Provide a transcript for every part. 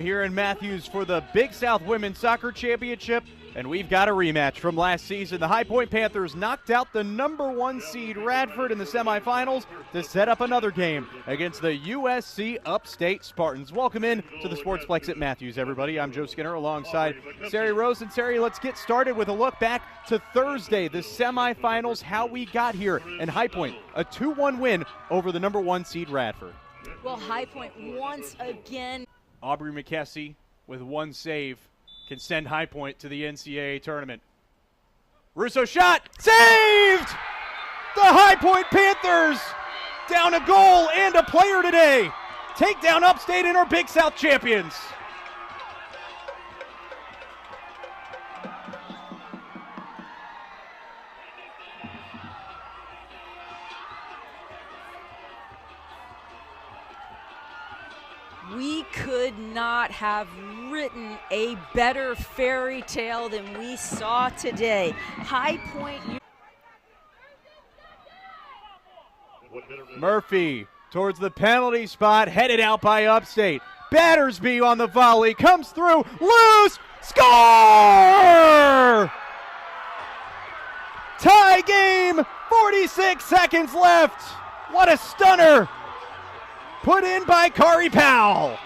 Here in Matthews for the Big South Women's Soccer Championship, and we've got a rematch from last season. The High Point Panthers knocked out the #1 seed Radford in the semifinals to set up another game against the USC Upstate Spartans. Welcome in to the Sportsplex at Matthews, everybody. I'm Joe Skinner alongside Sari Rose. And Sari, let's get started with a look back to Thursday, the semifinals, how we got here. And High Point, a 2-1 win over the #1 seed Radford. Well, High Point once again. Aubrey McKessie with one save can send High Point to the NCAA tournament. Russo shot, saved! The High Point Panthers down a goal and a player today. Take down Upstate and our Big South champions. We could not have written a better fairy tale than we saw today. High Point. Murphy towards the penalty spot, headed out by Upstate. Battersby on the volley, comes through, loose, score! Tie game, 46 seconds left. What a stunner! Put in by Kari Powell.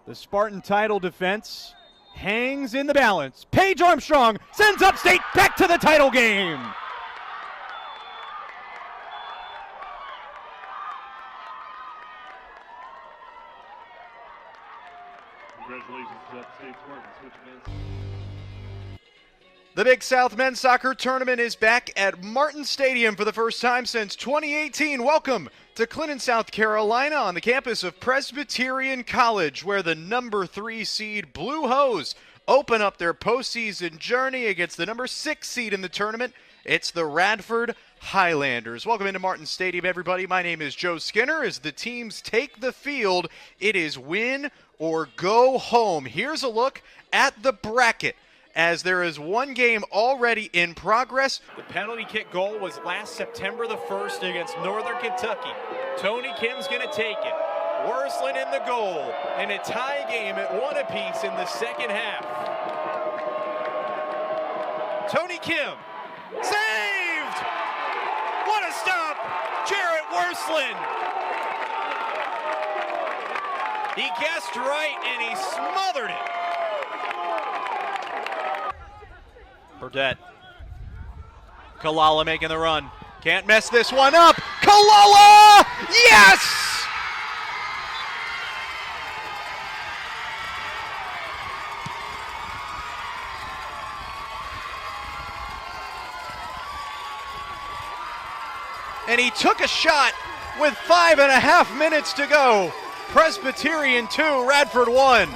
The Spartan title defense hangs in the balance. Paige Armstrong sends Upstate back to the title game. Congratulations to Upstate Spartans. The Big South Men's Soccer Tournament is back at Martin Stadium for the first time since 2018. Welcome to Clinton, South Carolina, on the campus of Presbyterian College, where the #3 seed Blue Hose open up their postseason journey against the #6 seed in the tournament. It's the Radford Highlanders. Welcome into Martin Stadium, everybody. My name is Joe Skinner. As the teams take the field, it is win or go home. Here's a look at the bracket, as there is one game already in progress. The penalty kick goal was last September the 1st against Northern Kentucky. Tony Kim's going to take it. Worsland in the goal, and a tie game at 1 apiece in the second half. Tony Kim, saved! What a stop! Jarrett Worsland! He guessed right, and he smothered it. Burdette. Kalala making the run. Can't mess this one up. Kalala! Yes! And he took a shot with 5.5 minutes to go. Presbyterian 2, Radford 1.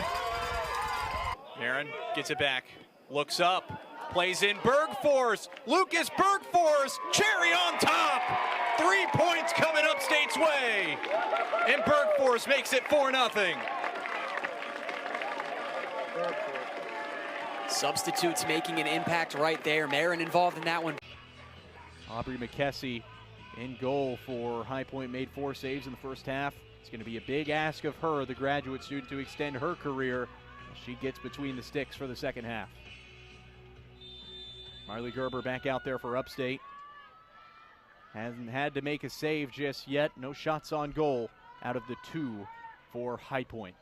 Aaron gets it back, looks up, plays in Bergfors. Lucas Bergfors, cherry on top. 3 points coming Upstate's way. And Bergfors makes it 4-0. Substitutes making an impact right there. Marin involved in that one. Aubrey McKessie in goal for High Point, made 4 saves in the first half. It's going to be a big ask of her, the graduate student, to extend her career as she gets between the sticks for the second half. Marley Gerber back out there for Upstate. Hasn't had to make a save just yet. No shots on goal out of the 2 for High Point.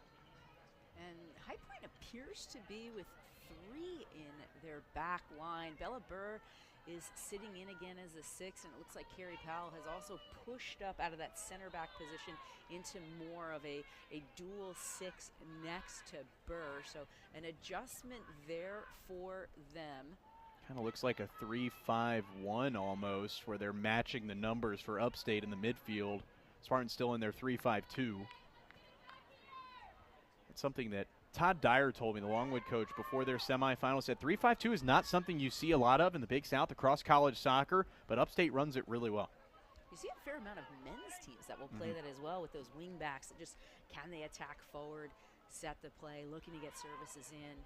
And High Point appears to be with 3 in their back line. Bella Burr is sitting in again as a 6, and it looks like Kari Powell has also pushed up out of that center back position into more of a dual 6 next to Burr. So an adjustment there for them. Kind of looks like a 3-5-1 almost, where they're matching the numbers for Upstate in the midfield. Spartan's still in their 3-5-2. It's something that Todd Dyer told me, the Longwood coach, before their semifinals, said 3-5-2 is not something you see a lot of in the Big South across college soccer, but Upstate runs it really well. You see a fair amount of men's teams that will play that as well, with those wing backs that just, can they attack forward, set the play, looking to get services in.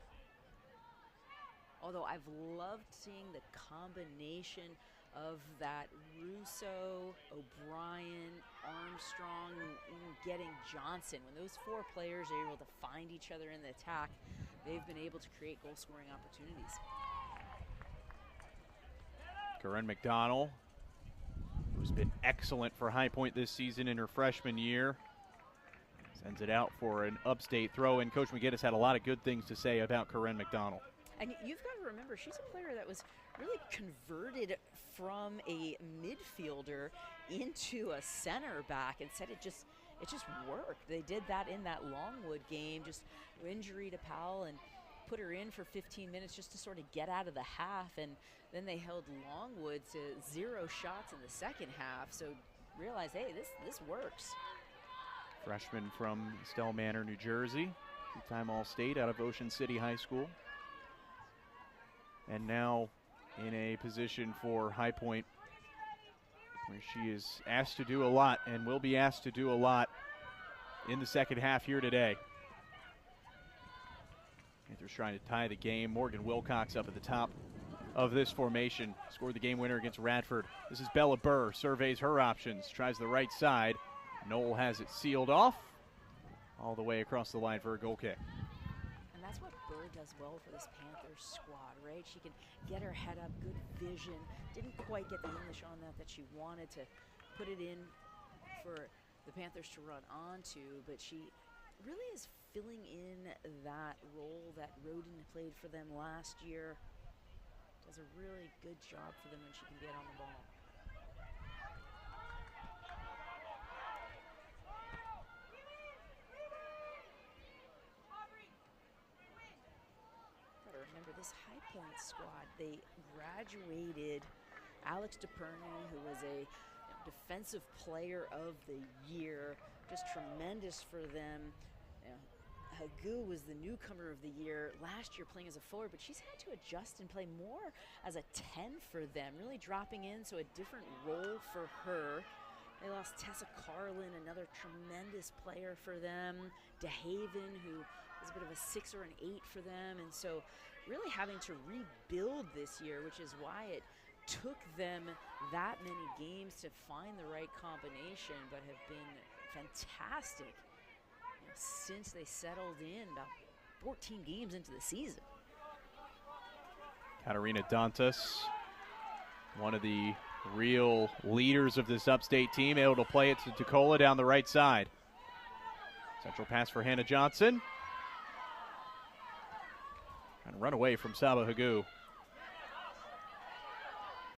Although I've loved seeing the combination of that Russo, O'Brien, Armstrong, and getting Johnson. When those four players are able to find each other in the attack, they've been able to create goal-scoring opportunities. Corinne McDonald, who's been excellent for High Point this season in her freshman year, sends it out for an Upstate throw-in. Coach McGinnis had a lot of good things to say about Corinne McDonald. And you've got to remember, she's a player that was really converted from a midfielder into a center back, and said it just worked. They did that in that Longwood game, just injury to Powell, and put her in for 15 minutes just to sort of get out of the half, and then they held Longwood to 0 shots in the second half. So realize, hey, this works. Freshman from Estelle Manor, New Jersey, two-time All-State out of Ocean City High School. And now in a position for High Point where she is asked to do a lot and will be asked to do a lot in the second half here today. Panthers trying to tie the game. Morgan Wilcox up at the top of this formation. Scored the game winner against Radford. This is Bella Burr, surveys her options, tries the right side. Knoll has it sealed off all the way across the line for a goal kick. And that's what Burr does well for this Panthers squad, right? She can get her head up, good vision. Didn't quite get the English on that she wanted to put it in for the Panthers to run onto, but she really is filling in that role that Roden played for them last year. Does a really good job for them when she can get on the ball. Gotta remember this High Point squad, they graduated Alex DePerny, who was a defensive player of the year, just tremendous for them. Hagu was the newcomer of the year last year, playing as a forward, but she's had to adjust and play more as a 10 for them, really dropping in, so a different role for her. They lost Tessa Carlin, another tremendous player for them. DeHaven, who was a bit of a 6 or an 8 for them, and so really having to rebuild this year, which is why it took them that many games to find the right combination, but have been fantastic since they settled in about 14 games into the season. Katarina Dantas, one of the real leaders of this Upstate team, able to play it to Tucola down the right side. Central pass for Hannah Johnson. Trying to run away from Saba Hagu.